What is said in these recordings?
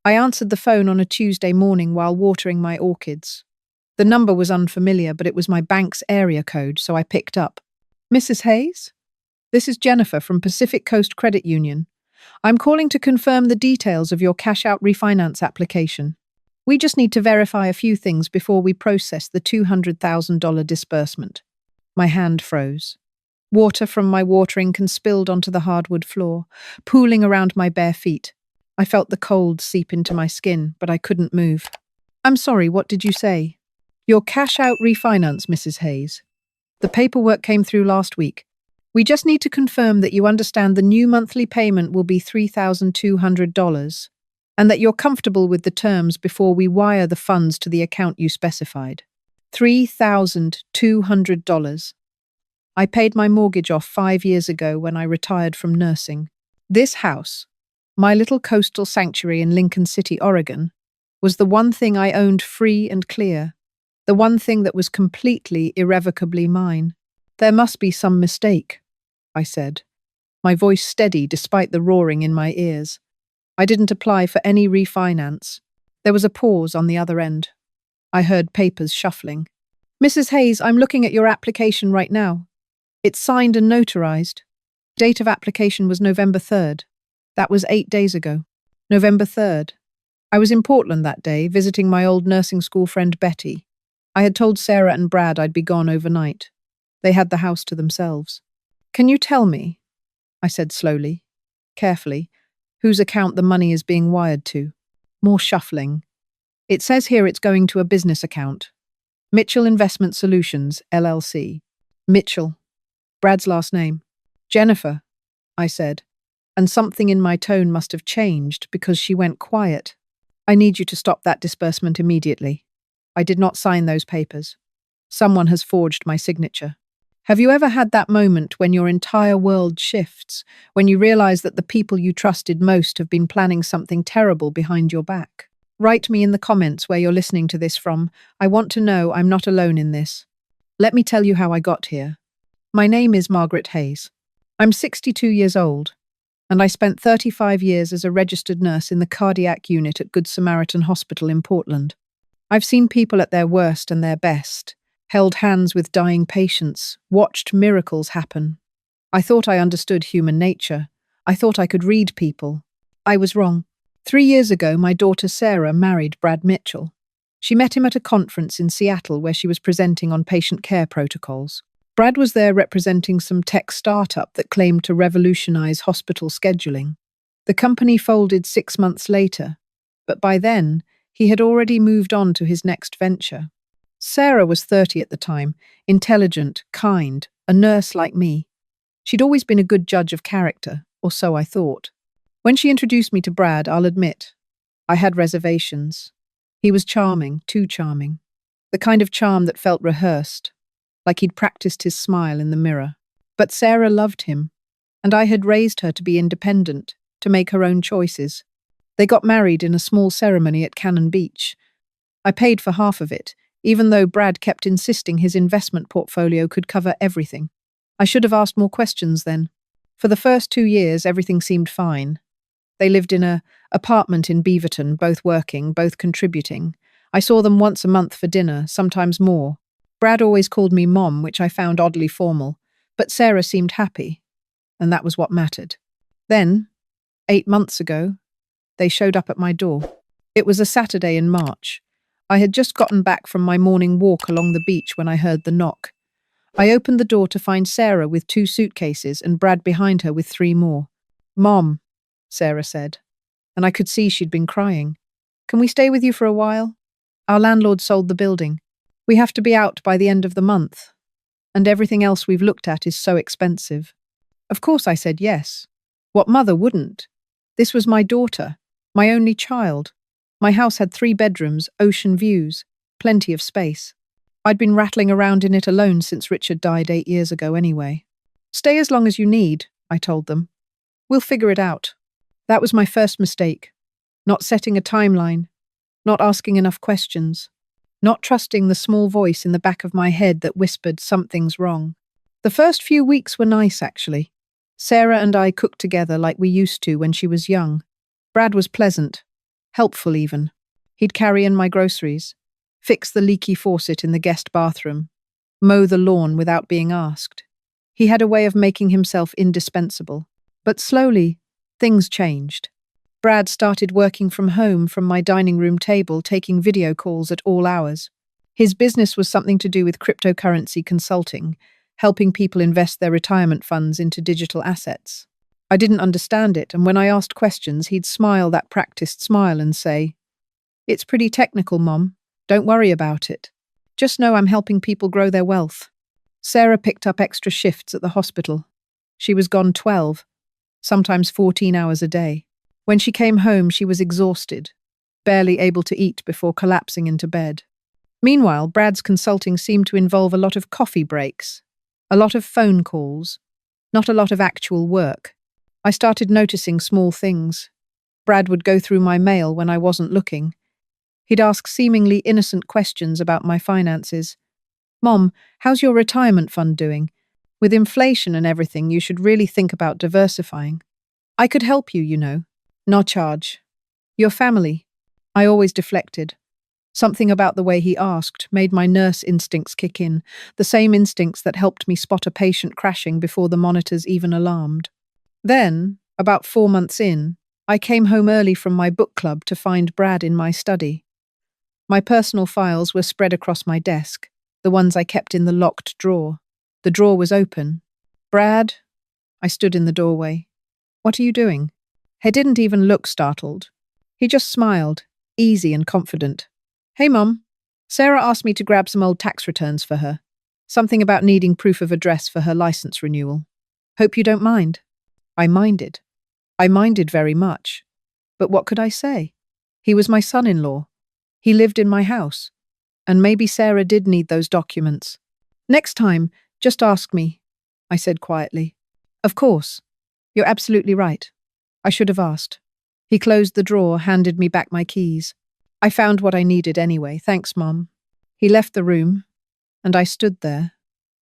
I answered the phone on a Tuesday morning while watering my orchids. The number was unfamiliar, but it was my bank's area code, so I picked up. Mrs. Hayes? This is Jennifer from Pacific Coast Credit Union. I'm calling to confirm the details of your cash-out refinance application. We just need to verify a few things before we process the $200,000 disbursement. My hand froze. Water from my watering can spilled onto the hardwood floor, pooling around my bare feet. I felt the cold seep into my skin, but I couldn't move. I'm sorry, what did you say? Your cash-out refinance, Mrs. Hayes. The paperwork came through last week. We just need to confirm that you understand the new monthly payment will be $3,200 and that you're comfortable with the terms before we wire the funds to the account you specified. $3,200. I paid my mortgage off 5 years ago when I retired from nursing. This house, my little coastal sanctuary in Lincoln City, Oregon, was the one thing I owned free and clear, the one thing that was completely, irrevocably mine. There must be some mistake, I said, my voice steady despite the roaring in my ears. I didn't apply for any refinance. There was a pause on the other end. I heard papers shuffling. Mrs. Hayes, I'm looking at your application right now. It's signed and notarized. Date of application was November 3rd. That was 8 days ago. November 3rd. I was in Portland that day, visiting my old nursing school friend Betty. I had told Sarah and Brad I'd be gone overnight. They had the house to themselves. Can you tell me, I said slowly, carefully, whose account the money is being wired to? More shuffling. It says here it's going to a business account. Mitchell Investment Solutions, LLC. Mitchell. Brad's last name. Jennifer, I said, and something in my tone must have changed because she went quiet. I need you to stop that disbursement immediately. I did not sign those papers. Someone has forged my signature. Have you ever had that moment when your entire world shifts, when you realize that the people you trusted most have been planning something terrible behind your back? Write me in the comments where you're listening to this from. I want to know I'm not alone in this. Let me tell you how I got here. My name is Margaret Hayes. I'm 62 years old, and I spent 35 years as a registered nurse in the cardiac unit at Good Samaritan Hospital in Portland. I've seen people at their worst and their best, held hands with dying patients, watched miracles happen. I thought I understood human nature. I thought I could read people. I was wrong. 3 years ago, my daughter Sarah married Brad Mitchell. She met him at a conference in Seattle where she was presenting on patient care protocols. Brad was there representing some tech startup that claimed to revolutionize hospital scheduling. The company folded 6 months later, but by then, he had already moved on to his next venture. Sarah was 30 at the time, intelligent, kind, a nurse like me. She'd always been a good judge of character, or so I thought. When she introduced me to Brad, I'll admit, I had reservations. He was charming, too charming. The kind of charm that felt rehearsed, like he'd practiced his smile in the mirror. But Sarah loved him, and I had raised her to be independent, to make her own choices. They got married in a small ceremony at Cannon Beach. I paid for half of it, even though Brad kept insisting his investment portfolio could cover everything. I should have asked more questions then. For the first 2 years, everything seemed fine. They lived in an apartment in Beaverton, both working, both contributing. I saw them once a month for dinner, sometimes more. Brad always called me Mom, which I found oddly formal, but Sarah seemed happy, and that was what mattered. Then, 8 months ago, they showed up at my door. It was a Saturday in March. I had just gotten back from my morning walk along the beach when I heard the knock. I opened the door to find Sarah with 2 suitcases and Brad behind her with 3 more. "Mom," Sarah said, and I could see she'd been crying. "Can we stay with you for a while? Our landlord sold the building. We have to be out by the end of the month, and everything else we've looked at is so expensive." Of course I said yes. What mother wouldn't? This was my daughter, my only child. My house had 3 bedrooms, ocean views, plenty of space. I'd been rattling around in it alone since Richard died 8 years ago anyway. "Stay as long as you need," I told them. "We'll figure it out." That was my first mistake. Not setting a timeline, not asking enough questions, not trusting the small voice in the back of my head that whispered something's wrong. The first few weeks were nice, actually. Sarah and I cooked together like we used to when she was young. Brad was pleasant, helpful even. He'd carry in my groceries, fix the leaky faucet in the guest bathroom, mow the lawn without being asked. He had a way of making himself indispensable. But slowly, things changed. Brad started working from home from my dining room table, taking video calls at all hours. His business was something to do with cryptocurrency consulting, helping people invest their retirement funds into digital assets. I didn't understand it, and when I asked questions, he'd smile that practiced smile and say, "It's pretty technical, Mom. Don't worry about it. Just know I'm helping people grow their wealth." Sarah picked up extra shifts at the hospital. She was gone 12, sometimes 14 hours a day. When she came home, she was exhausted, barely able to eat before collapsing into bed. Meanwhile, Brad's consulting seemed to involve a lot of coffee breaks, a lot of phone calls, not a lot of actual work. I started noticing small things. Brad would go through my mail when I wasn't looking. He'd ask seemingly innocent questions about my finances. "Mom, how's your retirement fund doing? With inflation and everything, you should really think about diversifying. I could help you, you know. No charge. Your family." I always deflected. Something about the way he asked made my nurse instincts kick in, the same instincts that helped me spot a patient crashing before the monitors even alarmed. Then, about 4 months in, I came home early from my book club to find Brad in my study. My personal files were spread across my desk, the ones I kept in the locked drawer. The drawer was open. "Brad?" I stood in the doorway. "What are you doing?" He didn't even look startled. He just smiled, easy and confident. "Hey, Mum. Sarah asked me to grab some old tax returns for her. Something about needing proof of address for her license renewal. Hope you don't mind." I minded. I minded very much. But what could I say? He was my son-in-law. He lived in my house. And maybe Sarah did need those documents. "Next time, just ask me," I said quietly. "Of course. You're absolutely right. I should have asked." He closed the drawer, handed me back my keys. "I found what I needed anyway, thanks, Mom." He left the room, and I stood there,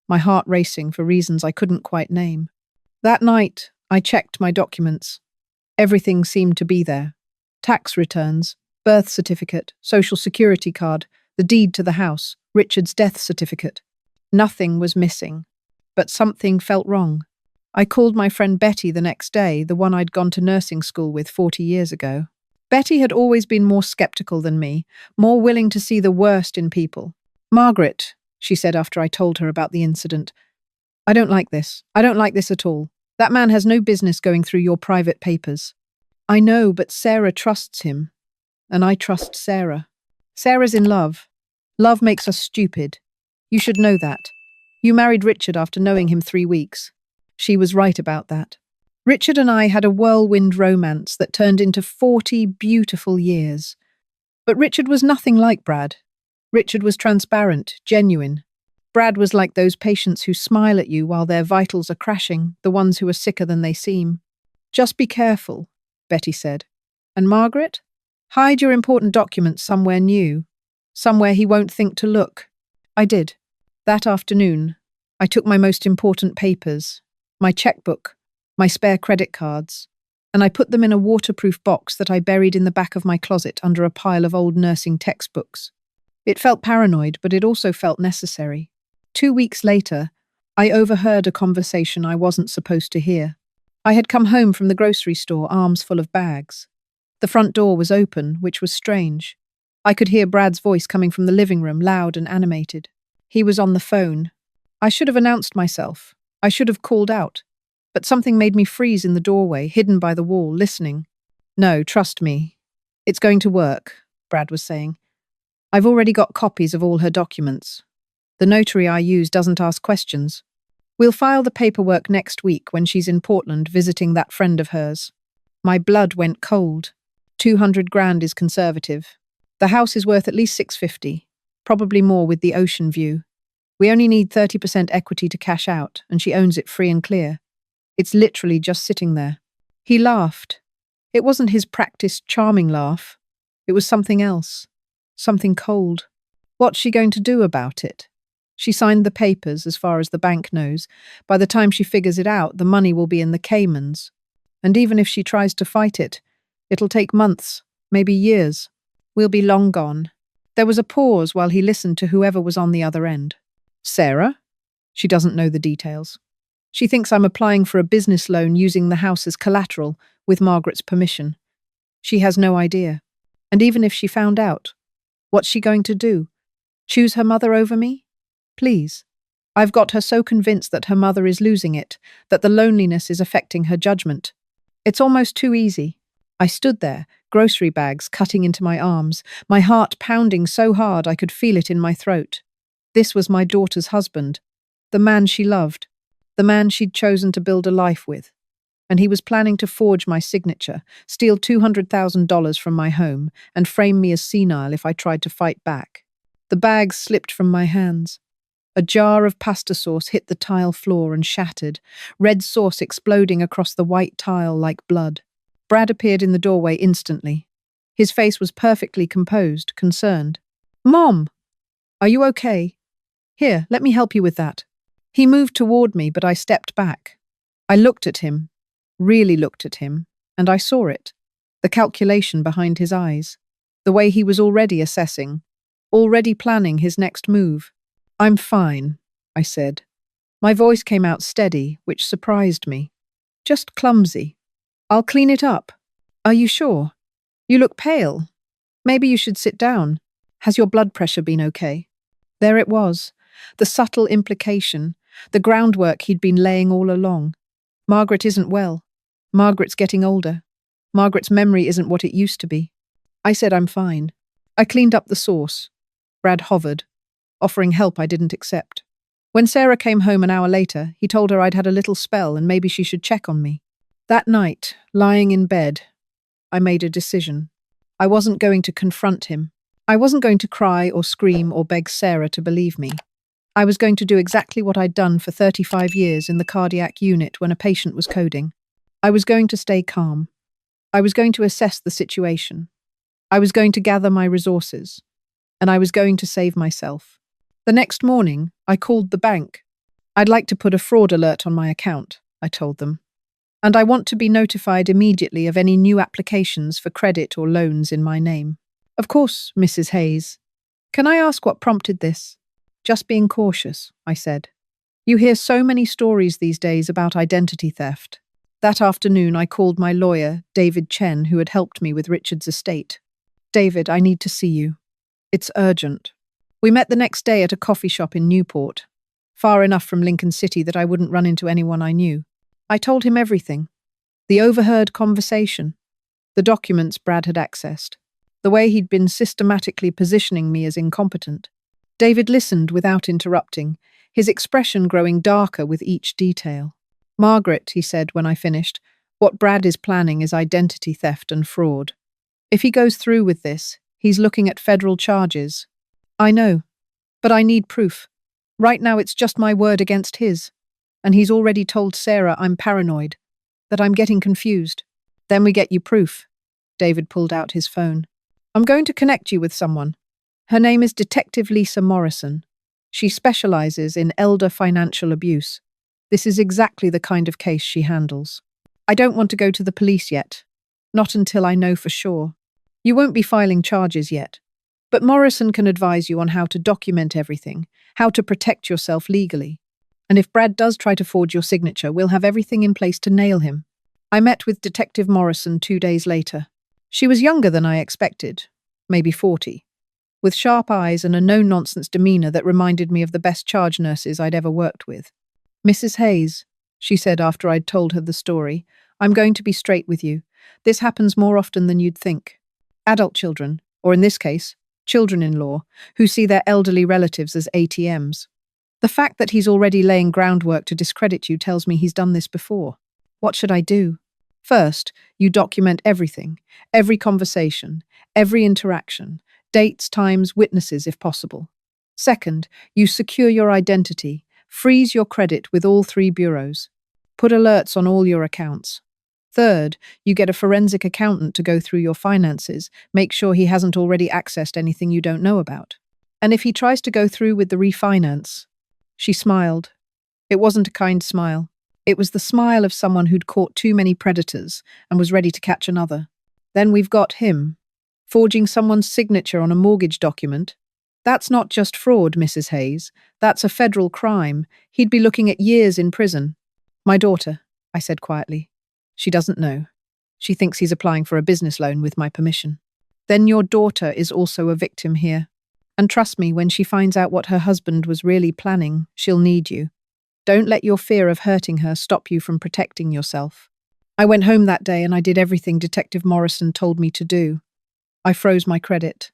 my heart racing for reasons I couldn't quite name. That night, I checked my documents. Everything seemed to be there. Tax returns, birth certificate, social security card, the deed to the house, Richard's death certificate. Nothing was missing, but something felt wrong. I called my friend Betty the next day, the one I'd gone to nursing school with 40 years ago. Betty had always been more skeptical than me, more willing to see the worst in people. "Margaret," she said after I told her about the incident, "I don't like this. I don't like this at all. That man has no business going through your private papers." "I know, but Sarah trusts him. And I trust Sarah. Sarah's in love. Love makes us stupid. You should know that. You married Richard after knowing him 3 weeks. She was right about that. Richard and I had a whirlwind romance that turned into 40 beautiful years. But Richard was nothing like Brad. Richard was transparent, genuine. Brad was like those patients who smile at you while their vitals are crashing, the ones who are sicker than they seem. "Just be careful," Betty said. "And Margaret? Hide your important documents somewhere new, somewhere he won't think to look." I did. That afternoon, I took my most important papers, my checkbook, my spare credit cards, and I put them in a waterproof box that I buried in the back of my closet under a pile of old nursing textbooks. It felt paranoid, but it also felt necessary. 2 weeks later, I overheard a conversation I wasn't supposed to hear. I had come home from the grocery store, arms full of bags. The front door was open, which was strange. I could hear Brad's voice coming from the living room, loud and animated. He was on the phone. I should have announced myself. I should have called out. But something made me freeze in the doorway, hidden by the wall, listening. "No, trust me. It's going to work," Brad was saying. "I've already got copies of all her documents. The notary I use doesn't ask questions. We'll file the paperwork next week when she's in Portland visiting that friend of hers." My blood went cold. 200 grand is conservative. The house is worth at least 650, probably more with the ocean view. We only need 30% equity to cash out, and she owns it free and clear. It's literally just sitting there. He laughed. It wasn't his practiced, charming laugh. It was something else. Something cold. What's she going to do about it? She signed the papers, as far as the bank knows. By the time she figures it out, the money will be in the Caymans. And even if she tries to fight it, it'll take months, Maybe years. We'll be long gone. There was a pause while he listened to whoever was on the other end. Sarah? She doesn't know the details. She thinks I'm applying for a business loan using the house as collateral, with Margaret's permission. She has no idea. And even if she found out, what's she going to do? Choose her mother over me? Please. I've got her so convinced that her mother is losing it, that the loneliness is affecting her judgment. It's almost too easy. I stood there, grocery bags cutting into my arms, my heart pounding so hard I could feel it in my throat. This was my daughter's husband, the man she loved, the man she'd chosen to build a life with. And he was planning to forge my signature, steal $200,000 from my home, and frame me as senile if I tried to fight back. The bags slipped from my hands. A jar of pasta sauce hit the tile floor and shattered, red sauce exploding across the white tile like blood. Brad appeared in the doorway instantly. His face was perfectly composed, concerned. "Mom! Are you okay? Here, let me help you with that." He moved toward me, but I stepped back. I looked at him, really looked at him, and I saw it. The calculation behind his eyes. The way he was already assessing, already planning his next move. "I'm fine," I said. My voice came out steady, which surprised me. "Just clumsy. I'll clean it up." "Are you sure? You look pale. Maybe you should sit down. Has your blood pressure been okay?" There it was, the subtle implication, the groundwork he'd been laying all along. Margaret isn't well. Margaret's getting older. Margaret's memory isn't what it used to be. I said I'm fine. I cleaned up the sauce. Brad hovered, offering help I didn't accept. When Sarah came home an hour later, he told her I'd had a little spell and maybe she should check on me. That night, lying in bed, I made a decision. I wasn't going to confront him. I wasn't going to cry or scream or beg Sarah to believe me. I was going to do exactly what I'd done for 35 years in the cardiac unit when a patient was coding. I was going to stay calm. I was going to assess the situation. I was going to gather my resources. And I was going to save myself. The next morning, I called the bank. "I'd like to put a fraud alert on my account," I told them. "And I want to be notified immediately of any new applications for credit or loans in my name." "Of course, Mrs. Hayes. Can I ask what prompted this?" "Just being cautious," I said. "You hear so many stories these days about identity theft." That afternoon, I called my lawyer, David Chen, who had helped me with Richard's estate. "David, I need to see you. It's urgent." We met the next day at a coffee shop in Newport, far enough from Lincoln City that I wouldn't run into anyone I knew. I told him everything. The overheard conversation, the documents Brad had accessed, the way he'd been systematically positioning me as incompetent. David listened without interrupting, his expression growing darker with each detail. "Margaret," he said when I finished, "what Brad is planning is identity theft and fraud. If he goes through with this, he's looking at federal charges." "I know, but I need proof. Right now it's just my word against his. And he's already told Sarah I'm paranoid, that I'm getting confused." "Then we get you proof." David pulled out his phone. "I'm going to connect you with someone. Her name is Detective Lisa Morrison. She specializes in elder financial abuse. This is exactly the kind of case she handles. I don't want to go to the police yet. Not until I know for sure. You won't be filing charges yet. But Morrison can advise you on how to document everything, how to protect yourself legally. And if Brad does try to forge your signature, we'll have everything in place to nail him." I met with Detective Morrison 2 days later. She was younger than I expected, maybe 40, with sharp eyes and a no-nonsense demeanor that reminded me of the best charge nurses I'd ever worked with. "Mrs. Hayes," she said after I'd told her the story, "I'm going to be straight with you. This happens more often than you'd think. Adult children, or in this case, children-in-law, who see their elderly relatives as ATMs. The fact that he's already laying groundwork to discredit you tells me he's done this before. What should I do?" "First, you document everything, every conversation, every interaction, dates, times, witnesses if possible. Second, you secure your identity, freeze your credit with all 3 bureaus. Put alerts on all your accounts. Third, you get a forensic accountant to go through your finances, make sure he hasn't already accessed anything you don't know about. And if he tries to go through with the refinance..." She smiled. It wasn't a kind smile. It was the smile of someone who'd caught too many predators and was ready to catch another. "Then we've got him." Forging someone's signature on a mortgage document? That's not just fraud, Mrs. Hayes. That's a federal crime. He'd be looking at years in prison. My daughter, I said quietly. She doesn't know. She thinks he's applying for a business loan with my permission. Then your daughter is also a victim here. And trust me, when she finds out what her husband was really planning, she'll need you. Don't let your fear of hurting her stop you from protecting yourself. I went home that day and I did everything Detective Morrison told me to do. I froze my credit.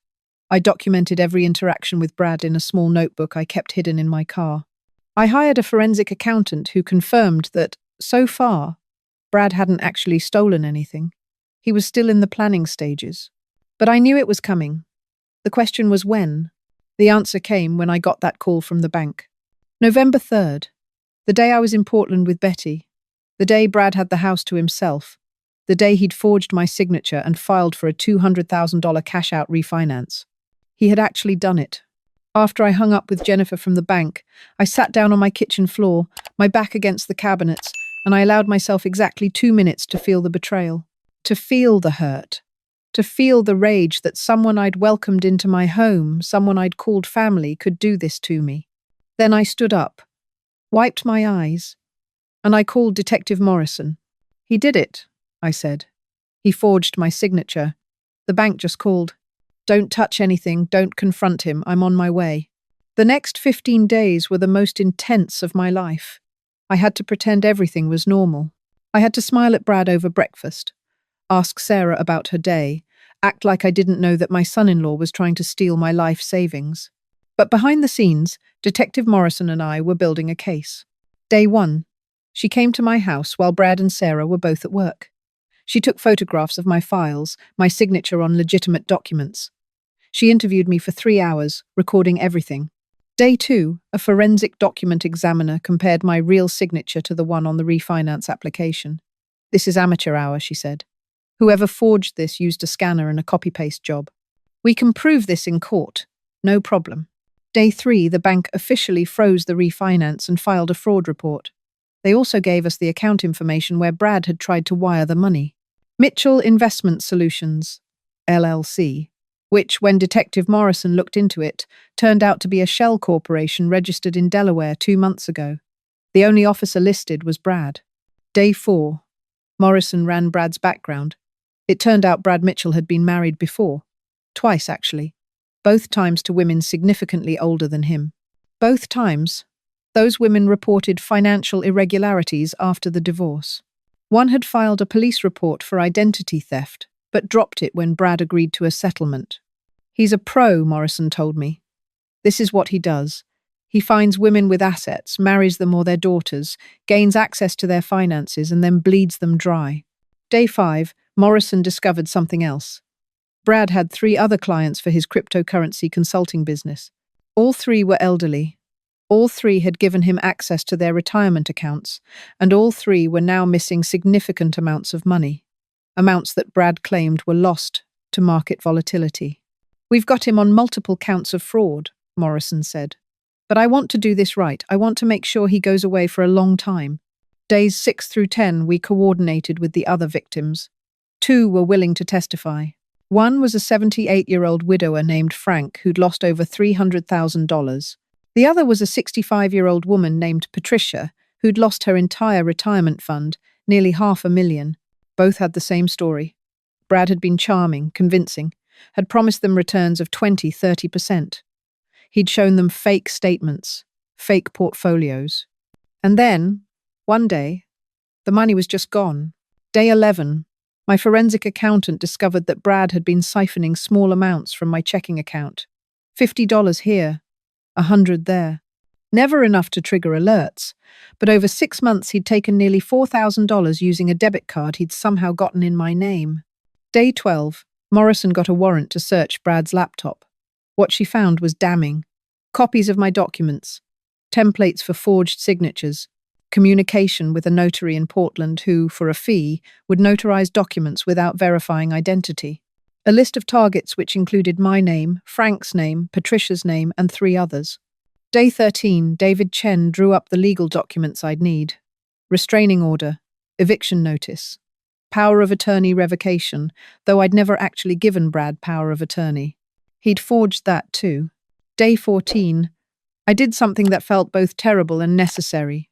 I documented every interaction with Brad in a small notebook I kept hidden in my car. I hired a forensic accountant who confirmed that, so far, Brad hadn't actually stolen anything. He was still in the planning stages. But I knew it was coming. The question was when. The answer came when I got that call from the bank. November 3rd, the day I was in Portland with Betty, the day Brad had the house to himself, the day he'd forged my signature and filed for a $200,000 cash-out refinance. He had actually done it. After I hung up with Jennifer from the bank, I sat down on my kitchen floor, my back against the cabinets, and I allowed myself exactly 2 minutes to feel the betrayal, to feel the hurt, to feel the rage that someone I'd welcomed into my home, someone I'd called family, could do this to me. Then I stood up, wiped my eyes, and I called Detective Morrison. He did it, I said. He forged my signature. The bank just called. Don't touch anything, don't confront him, I'm on my way. The next 15 days were the most intense of my life. I had to pretend everything was normal. I had to smile at Brad over breakfast, ask Sarah about her day, act like I didn't know that my son-in-law was trying to steal my life savings. But behind the scenes, Detective Morrison and I were building a case. Day 1. She came to my house while Brad and Sarah were both at work. She took photographs of my files, my signature on legitimate documents. She interviewed me for 3 hours, recording everything. Day 2, a forensic document examiner compared my real signature to the one on the refinance application. This is amateur hour, she said. Whoever forged this used a scanner and a copy-paste job. We can prove this in court. No problem. Day 3, the bank officially froze the refinance and filed a fraud report. They also gave us the account information where Brad had tried to wire the money. Mitchell Investment Solutions, LLC, which, when Detective Morrison looked into it, turned out to be a shell corporation registered in Delaware 2 months ago. The only officer listed was Brad. Day 4. Morrison ran Brad's background. It turned out Brad Mitchell had been married before. Twice, actually. Both times to women significantly older than him. Both times, those women reported financial irregularities after the divorce. One had filed a police report for identity theft, but dropped it when Brad agreed to a settlement. He's a pro, Morrison told me. This is what he does. He finds women with assets, marries them or their daughters, gains access to their finances, and then bleeds them dry. Day 5, Morrison discovered something else. Brad had 3 other clients for his cryptocurrency consulting business. All 3 were elderly. All 3 had given him access to their retirement accounts, and all 3 were now missing significant amounts of money. Amounts that Brad claimed were lost to market volatility. We've got him on multiple counts of fraud, Morrison said. But I want to do this right. I want to make sure he goes away for a long time. Days 6 through 10, we coordinated with the other victims. 2 were willing to testify. One was a 78-year-old widower named Frank who'd lost over $300,000. The other was a 65-year-old woman named Patricia who'd lost her entire retirement fund, nearly $500,000. Both had the same story. Brad had been charming, convincing, had promised them returns of 20–30%. He'd shown them fake statements, fake portfolios. And then, one day, the money was just gone. Day 11, my forensic accountant discovered that Brad had been siphoning small amounts from my checking account. $50 here, $100 there. Never enough to trigger alerts, but over 6 months he'd taken nearly $4,000 using a debit card he'd somehow gotten in my name. Day 12, Morrison got a warrant to search Brad's laptop. What she found was damning. Copies of my documents, templates for forged signatures, communication with a notary in Portland who, for a fee, would notarize documents without verifying identity. A list of targets which included my name, Frank's name, Patricia's name, and 3 others. Day 13, David Chen drew up the legal documents I'd need. Restraining order, eviction notice, Power of attorney revocation, though I'd never actually given Brad power of attorney. He'd forged that too. Day 14, I did something that felt both terrible and necessary.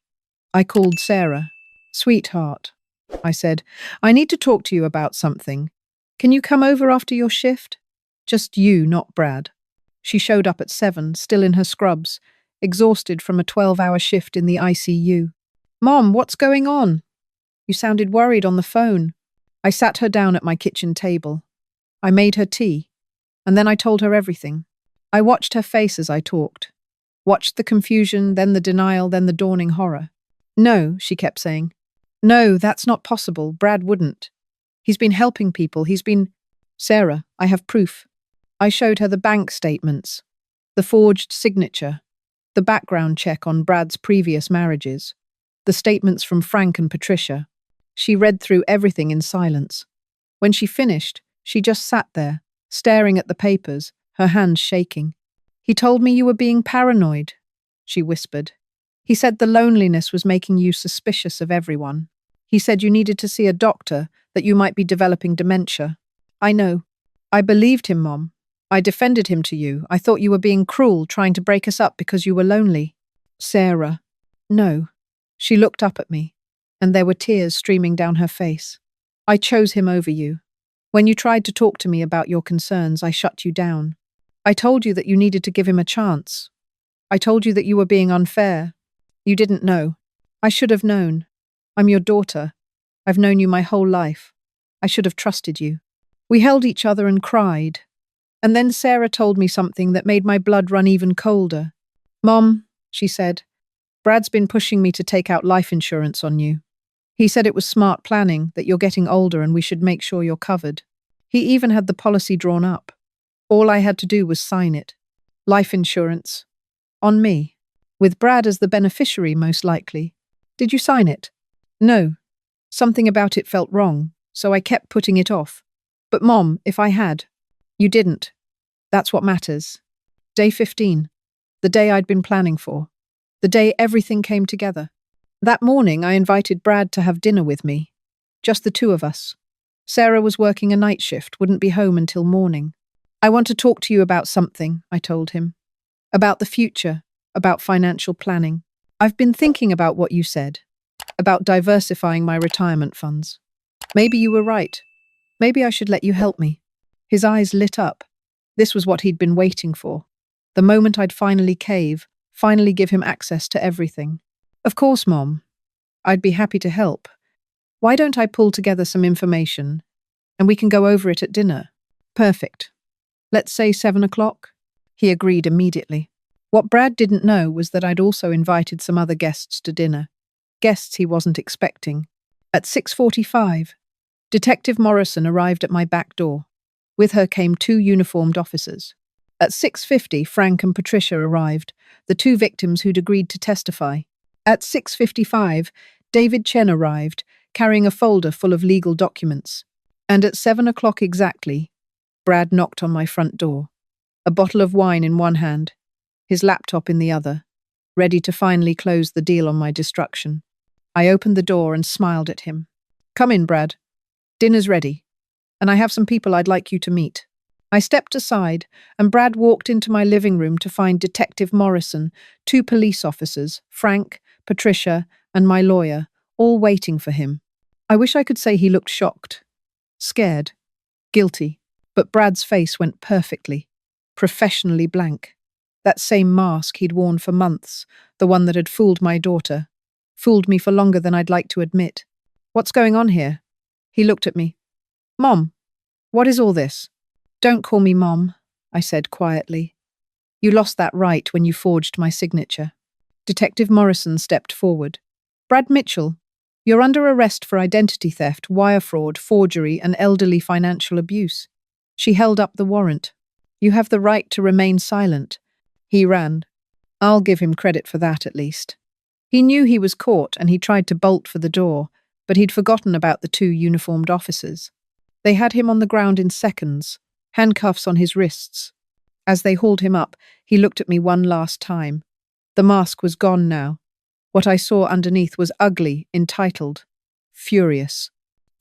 I called Sarah. "Sweetheart," I said, "I need to talk to you about something. Can you come over after your shift? Just you, not Brad." She showed up at 7, still in her scrubs, exhausted from a 12-hour shift in the ICU. "Mom, what's going on? You sounded worried on the phone." I sat her down at my kitchen table. I made her tea, and then I told her everything. I watched her face as I talked. Watched the confusion, then the denial, then the dawning horror. "No," she kept saying. "No, that's not possible. Brad wouldn't. He's been helping people. He's been—" "Sarah, I have proof." I showed her the bank statements, the forged signature, the background check on Brad's previous marriages, the statements from Frank and Patricia. She read through everything in silence. When she finished, she just sat there, staring at the papers, her hands shaking. "He told me you were being paranoid," she whispered. "He said the loneliness was making you suspicious of everyone. He said you needed to see a doctor, that you might be developing dementia." "I know. I believed him, Mom. I defended him to you. I thought you were being cruel, trying to break us up because you were lonely." "Sarah." "No." She looked up at me, and there were tears streaming down her face. "I chose him over you. When you tried to talk to me about your concerns, I shut you down. I told you that you needed to give him a chance. I told you that you were being unfair. You didn't know. I should have known. I'm your daughter. I've known you my whole life. I should have trusted you." We held each other and cried. And then Sarah told me something that made my blood run even colder. "Mom," she said, "Brad's been pushing me to take out life insurance on you. He said it was smart planning, that you're getting older and we should make sure you're covered. He even had the policy drawn up. All I had to do was sign it. Life insurance. On me. With Brad as the beneficiary, most likely. Did you sign it?" "No. Something about it felt wrong, so I kept putting it off. But Mom, if I had—" "You didn't. That's what matters." Day 15. The day I'd been planning for. The day everything came together. That morning, I invited Brad to have dinner with me. Just the two of us. Sarah was working a night shift, wouldn't be home until morning. "I want to talk to you about something," I told him. "About the future, about financial planning. I've been thinking about what you said, about diversifying my retirement funds. Maybe you were right. Maybe I should let you help me." His eyes lit up. This was what he'd been waiting for. The moment I'd finally cave, finally give him access to everything. "Of course, Mom. I'd be happy to help. Why don't I pull together some information, and we can go over it at dinner?" "Perfect. Let's say 7 o'clock?" He agreed immediately. What Brad didn't know was that I'd also invited some other guests to dinner. Guests he wasn't expecting. At 6:45, Detective Morrison arrived at my back door. With her came 2 uniformed officers. At 6:50, Frank and Patricia arrived, the 2 victims who'd agreed to testify. At 6:55, David Chen arrived, carrying a folder full of legal documents. And at 7 o'clock exactly, Brad knocked on my front door, a bottle of wine in one hand, his laptop in the other, ready to finally close the deal on my destruction. I opened the door and smiled at him. "Come in, Brad. Dinner's ready, and I have some people I'd like you to meet." I stepped aside, and Brad walked into my living room to find Detective Morrison, 2 police officers, Frank, Patricia, and my lawyer, all waiting for him. I wish I could say he looked shocked, scared, guilty, but Brad's face went perfectly, professionally blank. That same mask he'd worn for months, the one that had fooled my daughter, fooled me for longer than I'd like to admit. "What's going on here?" He looked at me. "Mom, what is all this?" "Don't call me Mom," I said quietly. "You lost that right when you forged my signature." Detective Morrison stepped forward. "Brad Mitchell, you're under arrest for identity theft, wire fraud, forgery, and elderly financial abuse." She held up the warrant. "You have the right to remain silent." He ran. I'll give him credit for that, at least. He knew he was caught and he tried to bolt for the door, but he'd forgotten about the 2 uniformed officers. They had him on the ground in seconds, handcuffs on his wrists. As they hauled him up, he looked at me one last time. The mask was gone now. What I saw underneath was ugly, entitled, furious.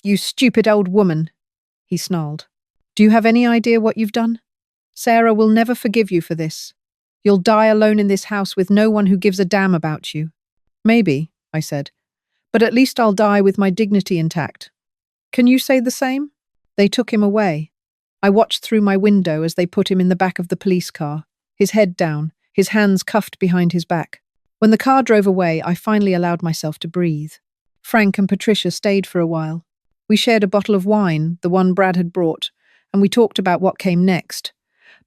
You stupid old woman, he snarled. Do you have any idea what you've done? Sarah will never forgive you for this. You'll die alone in this house with no one who gives a damn about you. Maybe, I said, but at least I'll die with my dignity intact. Can you say the same? They took him away. I watched through my window as they put him in the back of the police car, his head down, his hands cuffed behind his back. When the car drove away, I finally allowed myself to breathe. Frank and Patricia stayed for a while. We shared a bottle of wine, the one Brad had brought, and we talked about what came next.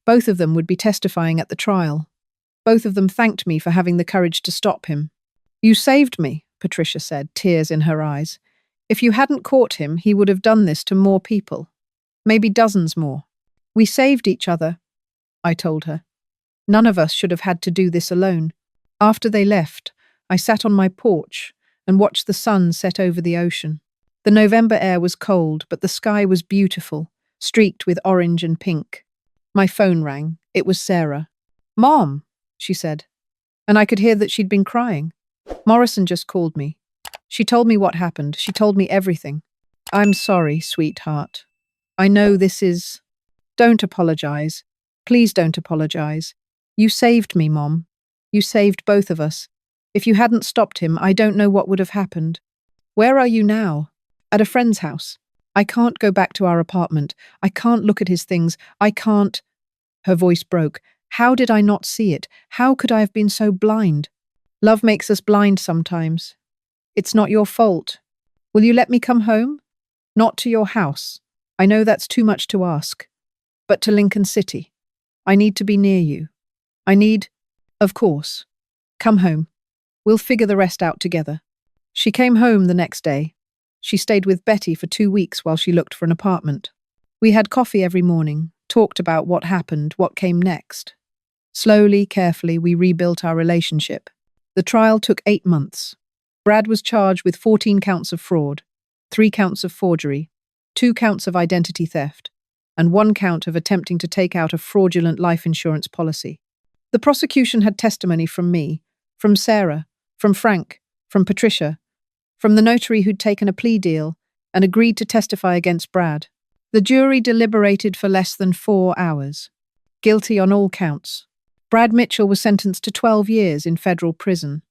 Both of them would be testifying at the trial. Both of them thanked me for having the courage to stop him. You saved me, Patricia said, tears in her eyes. If you hadn't caught him, he would have done this to more people. Maybe dozens more. We saved each other, I told her. None of us should have had to do this alone. After they left, I sat on my porch and watched the sun set over the ocean. The November air was cold, but the sky was beautiful, streaked with orange and pink. My phone rang. It was Sarah. Mom, she said, and I could hear that she'd been crying. Morrison just called me. She told me what happened. She told me everything. I'm sorry, sweetheart. I know this is... Don't apologize. Please don't apologize. You saved me, Mom. You saved both of us. If you hadn't stopped him, I don't know what would have happened. Where are you now? At a friend's house. I can't go back to our apartment. I can't look at his things. I can't... Her voice broke. How did I not see it? How could I have been so blind? Love makes us blind sometimes. It's not your fault. Will you let me come home? Not to your house. I know that's too much to ask. But to Lincoln City. I need to be near you. I need... Of course. Come home. We'll figure the rest out together. She came home the next day. She stayed with Betty for 2 weeks while she looked for an apartment. We had coffee every morning, talked about what happened, what came next. Slowly, carefully, we rebuilt our relationship. The trial took 8 months. Brad was charged with 14 counts of fraud, 3 counts of forgery, 2 counts of identity theft, and 1 count of attempting to take out a fraudulent life insurance policy. The prosecution had testimony from me, from Sarah, from Frank, from Patricia, from the notary who'd taken a plea deal and agreed to testify against Brad. The jury deliberated for less than 4 hours. Guilty on all counts. Brad Mitchell was sentenced to 12 years in federal prison.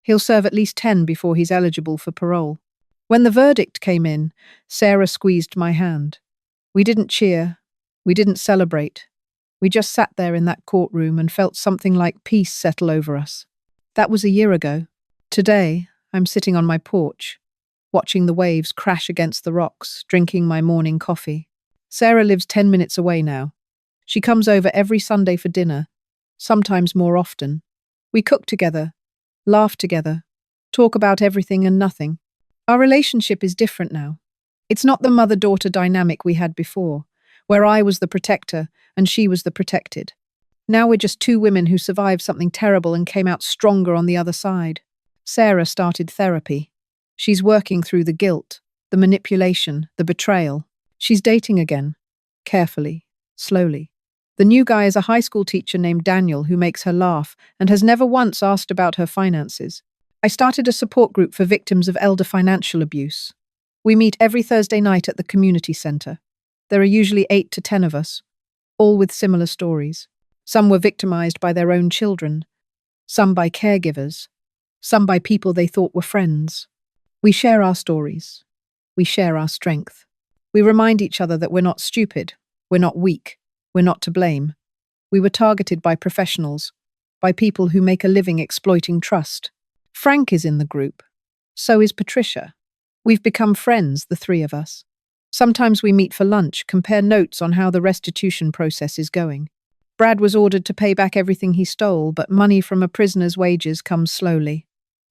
He'll serve at least 10 before he's eligible for parole. When the verdict came in, Sarah squeezed my hand. We didn't cheer. We didn't celebrate. We just sat there in that courtroom and felt something like peace settle over us. That was a year ago. Today, I'm sitting on my porch, watching the waves crash against the rocks, drinking my morning coffee. Sarah lives 10 minutes away now. She comes over every Sunday for dinner, sometimes more often. We cook together, laugh together, talk about everything and nothing. Our relationship is different now. It's not the mother-daughter dynamic we had before, where I was the protector and she was the protected. Now we're just 2 women who survived something terrible and came out stronger on the other side. Sarah started therapy. She's working through the guilt, the manipulation, the betrayal. She's dating again. Carefully, slowly. The new guy is a high school teacher named Daniel who makes her laugh and has never once asked about her finances. I started a support group for victims of elder financial abuse. We meet every Thursday night at the community center. There are usually 8 to 10 of us, all with similar stories. Some were victimized by their own children, some by caregivers, some by people they thought were friends. We share our stories. We share our strength. We remind each other that we're not stupid, we're not weak, we're not to blame. We were targeted by professionals, by people who make a living exploiting trust. Frank is in the group. So is Patricia. We've become friends, the 3 of us. Sometimes we meet for lunch, compare notes on how the restitution process is going. Brad was ordered to pay back everything he stole, but money from a prisoner's wages comes slowly.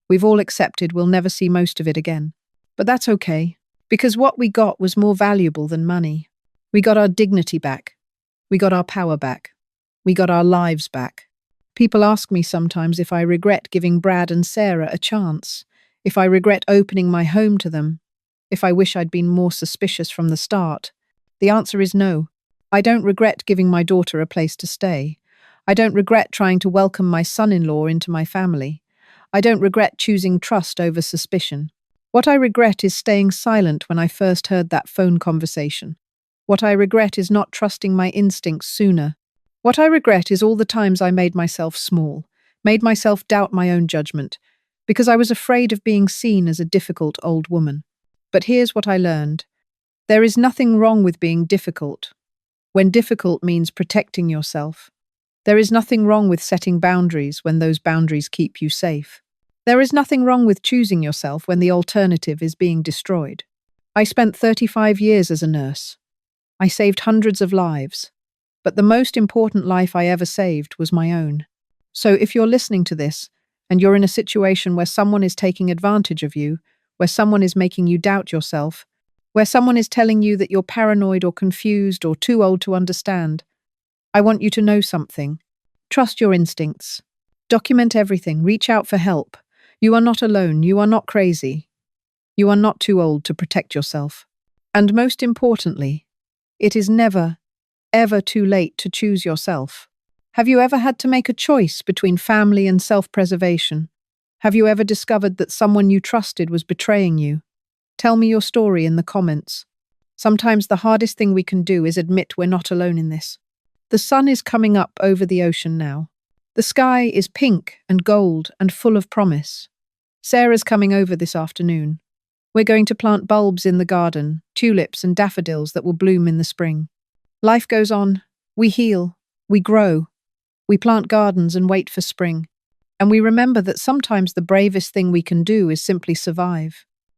We've all accepted we'll never see most of it again. But that's okay, because what we got was more valuable than money. We got our dignity back. We got our power back. We got our lives back. People ask me sometimes if I regret giving Brad and Sarah a chance, if I regret opening my home to them, if I wish I'd been more suspicious from the start. The answer is no. I don't regret giving my daughter a place to stay. I don't regret trying to welcome my son-in-law into my family. I don't regret choosing trust over suspicion. What I regret is staying silent when I first heard that phone conversation. What I regret is not trusting my instincts sooner. What I regret is all the times I made myself small, made myself doubt my own judgment, because I was afraid of being seen as a difficult old woman. But here's what I learned. There is nothing wrong with being difficult, when difficult means protecting yourself. There is nothing wrong with setting boundaries when those boundaries keep you safe. There is nothing wrong with choosing yourself when the alternative is being destroyed. I spent 35 years as a nurse. I saved hundreds of lives. But the most important life I ever saved was my own. So if you're listening to this, and you're in a situation where someone is taking advantage of you, where someone is making you doubt yourself, where someone is telling you that you're paranoid or confused or too old to understand, I want you to know something. Trust your instincts. Document everything. Reach out for help. You are not alone. You are not crazy. You are not too old to protect yourself. And most importantly, it is never, ever too late to choose yourself. Have you ever had to make a choice between family and self-preservation? Have you ever discovered that someone you trusted was betraying you? Tell me your story in the comments. Sometimes the hardest thing we can do is admit we're not alone in this. The sun is coming up over the ocean now. The sky is pink and gold and full of promise. Sarah's coming over this afternoon. We're going to plant bulbs in the garden, tulips and daffodils that will bloom in the spring. Life goes on. We heal. We grow. We plant gardens and wait for spring. And we remember that sometimes the bravest thing we can do is simply survive.